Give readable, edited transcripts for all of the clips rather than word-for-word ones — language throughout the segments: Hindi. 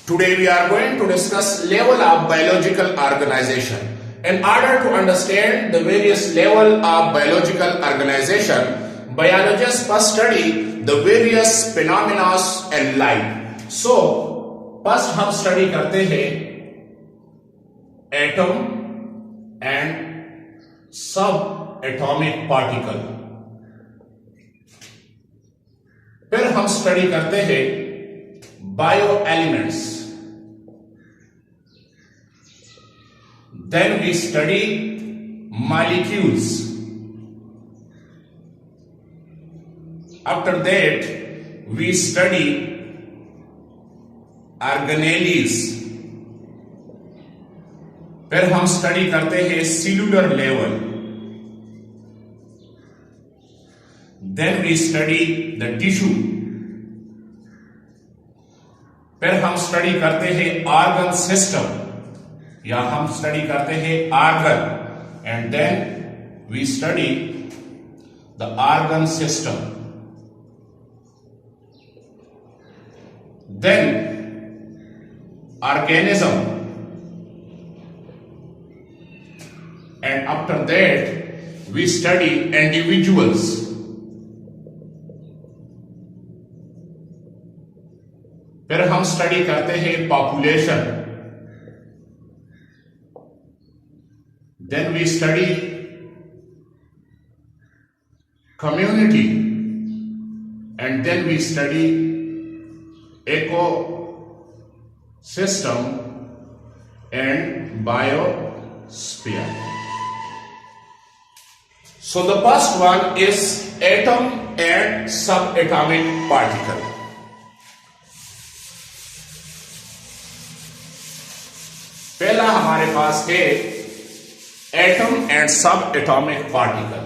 Today we are going to discuss level of biological organization. In order to understand the various level of biological organization, biologists first study the various phenomena in life. So, first हम study करते हैं atom and subatomic particle. फिर हम study करते हैं bioelements. Then we study molecules. After that, we study organelles. फिर हम स्टडी करते हैं cellular level. Then we study the tissue. फिर हम स्टडी करते हैं ऑर्गन सिस्टम या हम स्टडी करते हैं organ and then we study the organ system. Then organism and after that we study individuals. फिर हम स्टडी करते हैं population. Then we study community and then we study ecosystem and biosphere. So the first one is atom and subatomic particle. पहला हमारे पास है atom and subatomic particle.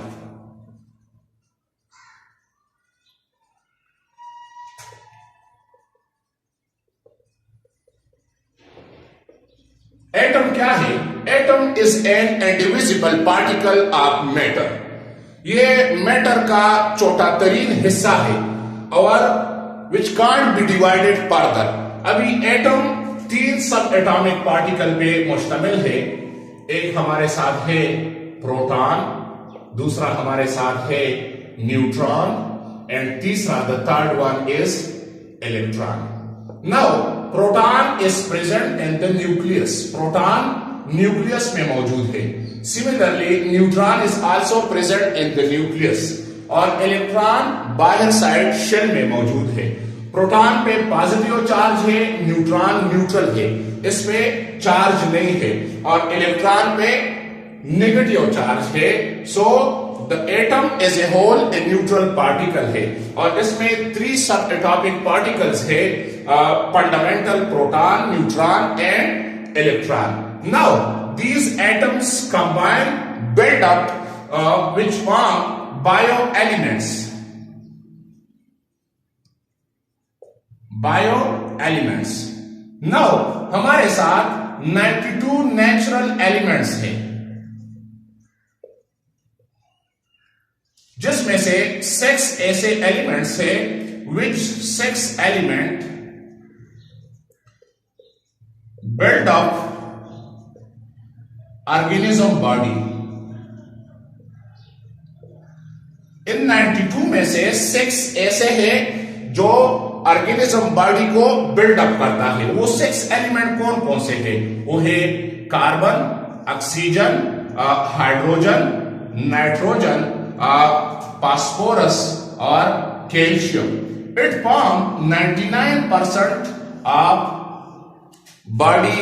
Atom क्या है? Atom is an indivisible particle of matter. ये मैटर का छोटा तरीन हिस्सा है और which can't be divided further. अभी एटम 3 सब एटॉमिक पार्टिकल पे मुश्तमिल है. एक हमारे साथ है प्रोटॉन, दूसरा हमारे साथ है न्यूट्रॉन एंड तीसरा the third one is electron. Now proton is present in the nucleus. Proton nucleus में मौजूद है. Similarly neutron is also present in the nucleus और इलेक्ट्रॉन बाहर साइड शेल में मौजूद है. प्रोटॉन पे पॉजिटिव चार्ज है, न्यूट्रॉन न्यूट्रल है, इसपे चार्ज नहीं है और इलेक्ट्रॉन पे नेगेटिव चार्ज है. So the atom as a whole a neutral particle है और इसमें 3 सब एटॉमिक पार्टिकल्स है, fundamental, proton, neutron and electron. Now these atoms combine build up which form bio elements. Bio elements. Now हमारे साथ 92 नेचुरल एलिमेंट्स हैं जिसमें से 6 ऐसे एलिमेंट्स हैं which 6 element build up organism body. इन 92 में से 6 ऐसे हैं जो ऑर्गेनिज्म बॉडी को बिल्डअप करता है. वो 6 एलिमेंट कौन कौन से हैं? वो है carbon, oxygen, hydrogen, nitrogen, phosphorus और calcium. It form 99% of body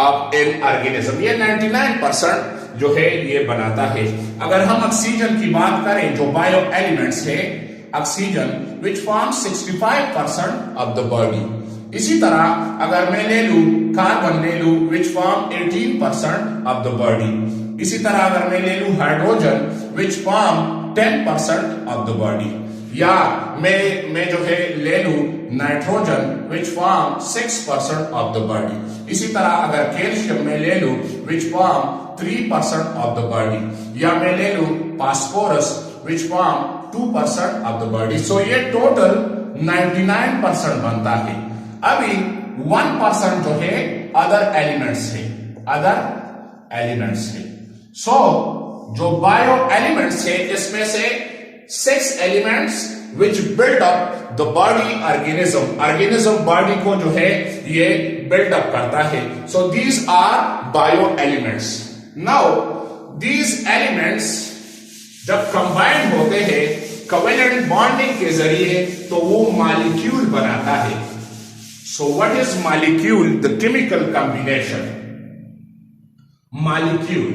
of an organism. ये 99% जो है ये बनाता है. अगर हम ऑक्सीजन की बात करें जो बायो एलिमेंट्स है, oxygen which form 65% of the body. इसी तरह अगर मैं ले लू कार्बन ले लू which form 18% of the body. इसी तरह अगर मैं ले लू hydrogen which form 10% of the body. या मैं जो है ले लू nitrogen which form 6% of the body. इसी तरह अगर कैल्शियम में ले लू which form 3% of the body. या मैं ले लू phosphorus which form 2% of the body. So ये टोटल 99% बनता है. अभी 1% जो है अदर एलिमेंट्स है। सो जो बायो एलिमेंट्स है इसमें से 6 elements which build up the body organism body को जो है ये बिल्डअप करता है। So these are bio elements. Now these elements जब कंबाइंड होते हैं कोवेलेंट बॉन्डिंग के जरिए तो वो मॉलिक्यूल बनाता है। So what is molecule? The chemical combination. Molecule,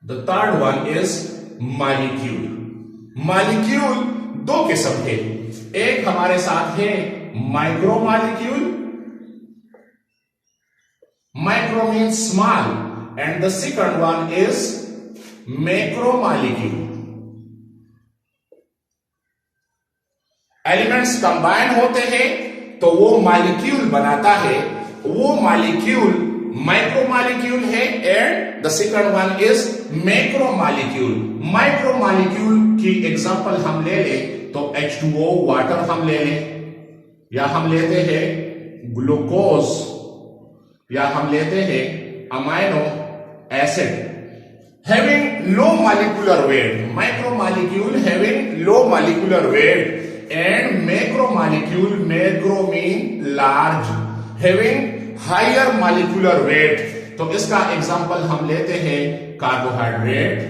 the third one is molecule. Molecule 2 किस्म है, एक हमारे साथ है micromolecule, micro means small, and the second one is macromolecule. Elements combine होते हैं तो वो मॉलिक्यूल बनाता है, वो मॉलिक्यूल माइक्रोमॉलिक्यूल है, and the second one is macromolecule. Micromolecule की एग्जांपल हम ले ले तो H2O वाटर हम ले लें, या हम लेते हैं ग्लूकोज, या हम लेते हैं amino acid having low molecular weight. Micromolecule having low molecular weight, and macromolecule, macro mean large, having higher molecular weight. तो इसका एग्जांपल हम लेते हैं कार्बोहाइड्रेट,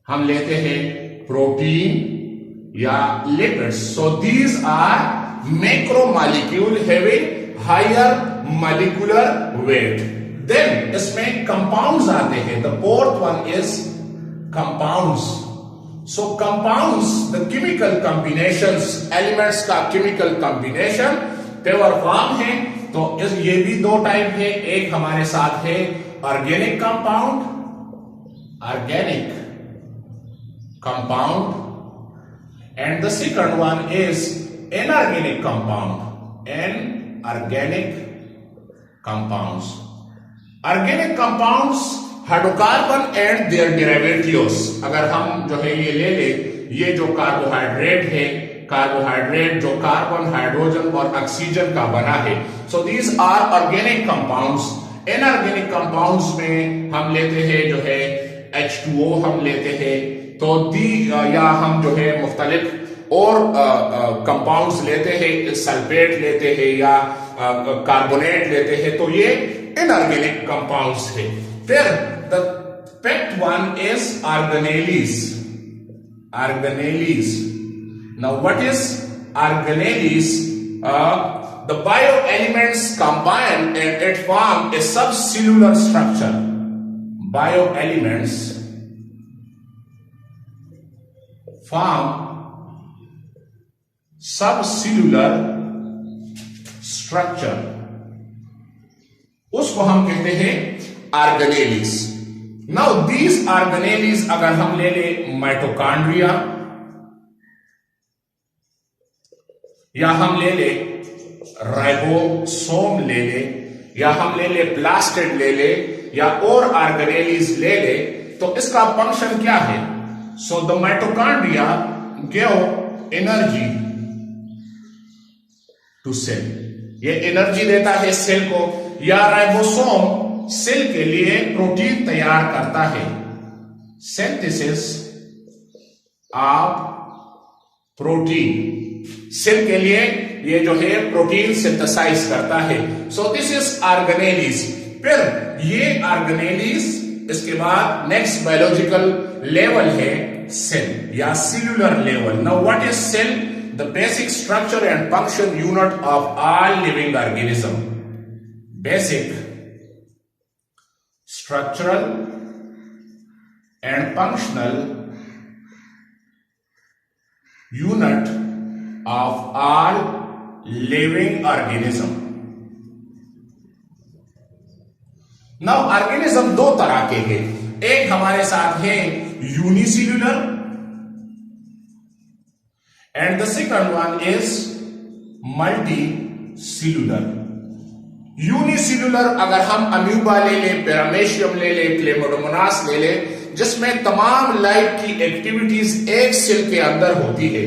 हम लेते हैं प्रोटीन या lipids. So these are macromolecule having higher molecular weight. Then इसमें कंपाउंड्स आते हैं। The fourth one is compounds. So compounds, the chemical combinations, elements का केमिकल कॉम्बिनेशन पेवर फॉर्म है। तो ये भी 2 टाइप है, एक हमारे साथ है organic compound, and the second one is inorganic compound, inorganic compounds. Organic compounds hydrocarbon and their derivatives. अगर हम जो है ये ले ले, ये जो कार्बोहाइड्रेट है, कार्बोहाइड्रेट जो कार्बन, हाइड्रोजन और ऑक्सीजन का बना है, so these are organic compounds. Inorganic compounds में हम लेते हैं जो है H2O हम लेते हैं, तो या हम जो है मुख्तलिफ और कंपाउंड्स लेते हैं, सल्फेट लेते हैं या कार्बोनेट लेते हैं, तो ये इनऑर्गेनिक कंपाउंड्स है। फिर the fifth one is organelles. Now what is organelles? The bioelements combine and it form a subcellular structure. Bioelements form subcellular structure. उसको हम कहते हैं ऑर्गेनेलीज। नाउ दीज ऑर्गेनेलीज अगर हम ले ले माइटोकॉन्ड्रिया, या हम ले ले राइबोसोम ले ले, या हम ले ले प्लास्टिड ले ले, या और ऑर्गेनेलीज ले ले, तो इसका फंक्शन क्या है? So the mitochondria give energy to cell, ये एनर्जी देता है सेल को, या राइबोसोम सेल के लिए प्रोटीन तैयार करता है, सिंथेसिस ऑफ प्रोटीन, सेल के लिए ये जो है प्रोटीन सिंथेसाइज करता है। So this is organelles. फिर ये ऑर्गेनेलीज, इसके बाद नेक्स्ट बायोलॉजिकल लेवल है सेल या cellular level. Now what is cell? The basic structure and function unit of all living organism. Basic structural and functional unit of all living organism. Now organism 2 तरह के हैं, एक हमारे साथ है unicellular and the second one is multicellular. Unicellular अगर हम अम्यूबा ले ले, पैरामेशियम ले ले, क्लेमोडोमोनास ले ले, जिसमें तमाम लाइफ की एक्टिविटीज एक सेल के अंदर होती है,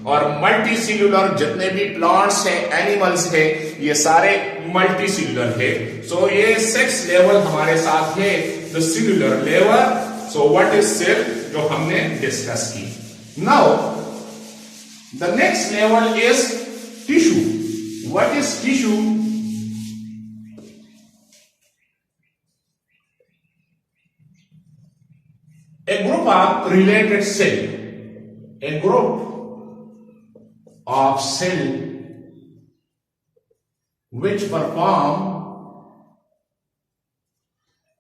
और मल्टी सेल्यूलर जितने भी प्लांट्स हैं, एनिमल्स है, ये सारे मल्टी सेल्यूलर है। सो ये 6 लेवल हमारे साथ है, the cellular level. So what is cell, जो हमने डिस्कस की। Now the next level is tissue. What is tissue? A group of related cell, a group of cell which perform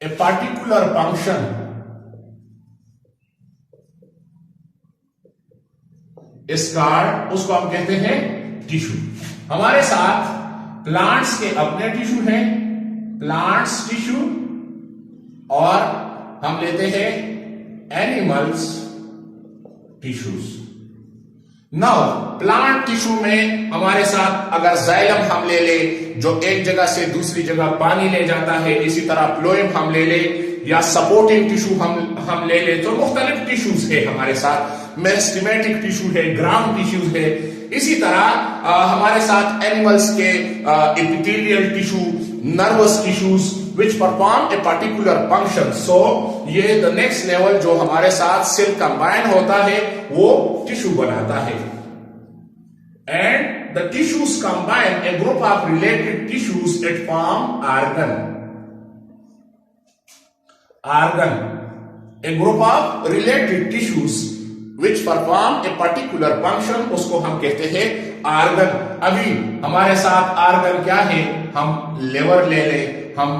a particular function is called, उसको हम कहते हैं टिश्यू। हमारे साथ प्लांट्स के अपने टिश्यू हैं, प्लांट्स टिश्यू, और हम लेते हैं animals tissues. Now plant tissue में हमारे साथ अगर जाइलम हम ले ले, जो एक जगह से दूसरी जगह पानी ले जाता है, इसी तरह फ्लोएम हम ले ले, या सपोर्टिंग टिश्यू हम ले ले, तो मुख्तलिफ टिश्यूज है हमारे साथ। मेरिस्टेमेटिक टिश्यू है, ग्राउंड टिश्यूज है। इसी तरह हमारे साथ एनिमल्स के epithelial tissue, nervous tissues which perform a particular function। so ये the next level जो हमारे साथ सेल कंबाइन होता है वो टिश्यू बनाता है। and the tissues combine a group of related tissues that form organ। a group of related tissues which perform a particular function, उसको हम कहते हैं ऑर्गन। अभी हमारे साथ ऑर्गन क्या है, हम लिवर ले ले, हम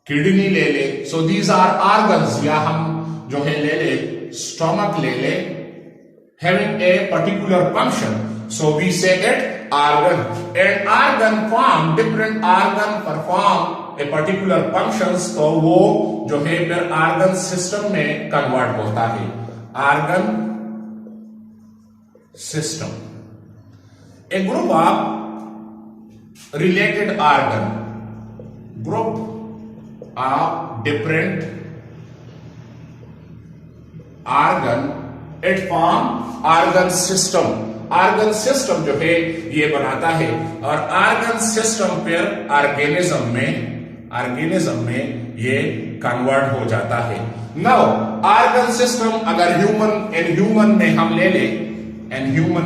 किडनी ले ले, सो दीज आर ऑर्गन्स। या हम जो है ले ले स्टोमक ले ले, having a particular function, so we say it organ. And organ form, different organ perform a particular functions, तो वो जो है फिर ऑर्गन सिस्टम में कन्वर्ट होता है। Organ system, A group of related organ, group of different organ, it form organ system। organ system जो है ये बनाता है, और organ system फिर ऑर्गेनिज्म में ये कन्वर्ट हो जाता है। नाउ organ system अगर ह्यूमन में हम ले ले, एंड ह्यूमन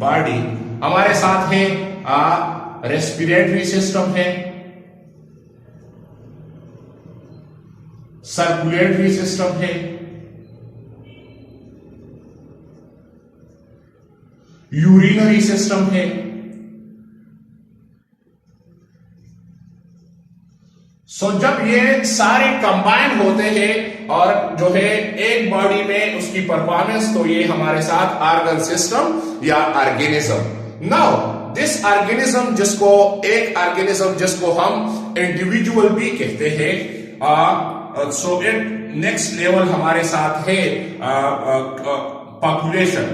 बॉडी हमारे साथ है, रेस्पिरेटरी सिस्टम है, सर्कुलेटरी सिस्टम है, यूरिनरी सिस्टम है। सो जब ये सारे कंबाइन होते हैं और जो है एक बॉडी में उसकी परफॉर्मेंस, तो ये हमारे साथ ऑर्गन सिस्टम या ऑर्गेनिज्म। नाउ दिस ऑर्गेनिज्म, एक ऑर्गेनिज्म जिसको हम इंडिविजुअल भी कहते हैं, सो इट नेक्स्ट लेवल हमारे साथ है population.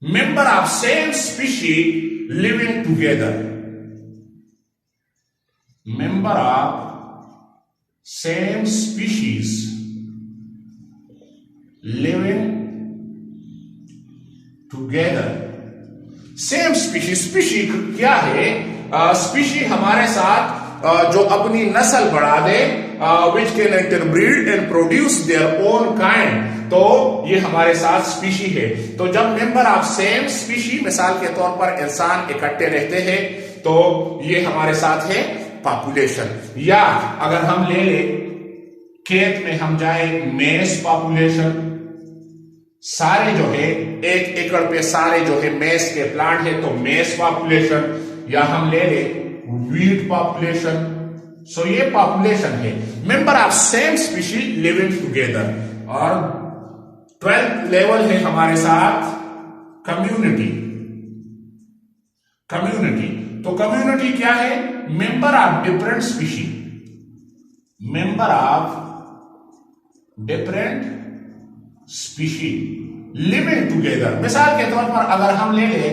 Member of same species living together, member of same species living together. Same species क्या है? स्पीशी हमारे साथ जो अपनी नस्ल बढ़ा दे, which can interbreed and produce their own kind, तो ये हमारे साथ स्पीशी है। तो जब मेंबर ऑफ सेम स्पीशी, मिसाल के तौर पर इंसान इकट्ठे रहते हैं, तो ये हमारे साथ है पॉपुलेशन। या अगर हम ले ले खेत में हम जाए, मेस पॉपुलेशन, सारे जो है 1 एकड़ पे सारे जो है मेस के प्लांट है, तो मेस पॉपुलेशन। या हम ले ले वीट पॉपुलेशन, सो ये पॉपुलेशन है, member of same species living together. और 12th लेवल है हमारे साथ कम्युनिटी। तो कम्युनिटी क्या है? Member of different species, member of different species living together. मिसाल के तौर पर अगर हम ले ले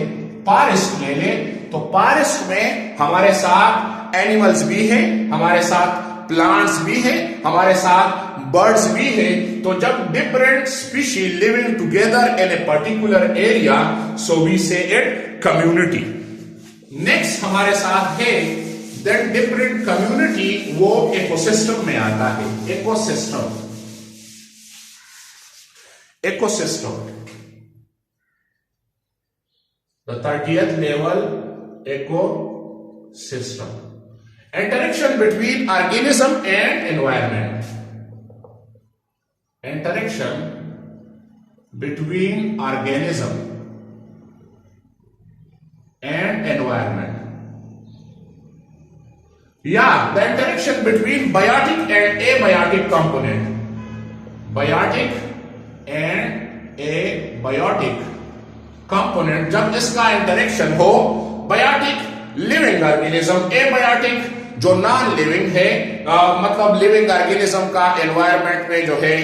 फॉरेस्ट ले ले, तो फॉरेस्ट में हमारे साथ एनिमल्स भी हैं, हमारे साथ प्लांट्स भी है, हमारे साथ बर्ड्स भी है। तो जब different species living together in a particular area, so we say it community. Next हमारे साथ है देन डिफरेंट कम्युनिटी, वो इकोसिस्टम में आता है। Ecosystem, ecosystem the 30th level, ecosystem, interaction between organism and environment, interaction between organism and environment. Yeah, the interaction between biotic and abiotic component, biotic and abiotic component, जब इसका इंटरेक्शन हो, बायोटिक लिविंग ऑर्गेनिज्म, एबायोटिक जो नॉन लिविंग है, मतलब लिविंग ऑर्गेनिज्म का एनवायरनमेंट में जो है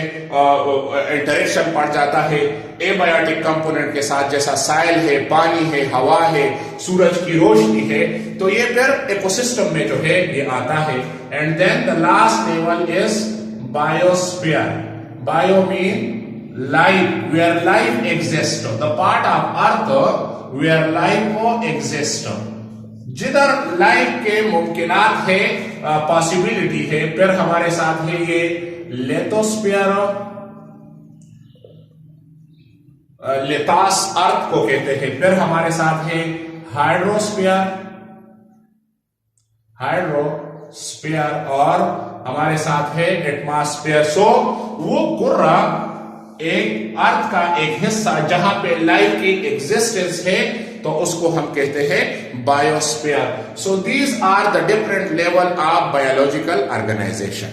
इंटरेक्शन पड़ जाता है एबायोटिक कंपोनेंट के साथ, जैसा साइल है, पानी है, हवा है, सूरज की रोशनी है, तो ये फिर इकोसिस्टम में जो है ये आता है। And then the last level is biosphere. Bio mean life, where life exists, the part of earth where life exists, जिधर लाइफ के मुमकिनात है, पॉसिबिलिटी है। फिर हमारे साथ है ये लेथोस्फीयर, लेतास अर्थ को कहते हैं। फिर हमारे साथ है हाइड्रोस्फीयर, हाइड्रोस्फीयर, और हमारे साथ है एटमॉस्फेयर। सो वो कुर्रा एक अर्थ का एक हिस्सा जहां पे लाइफ की एग्जिस्टेंस है, तो उसको हम कहते हैं biosphere. So these are the different level of biological organisation.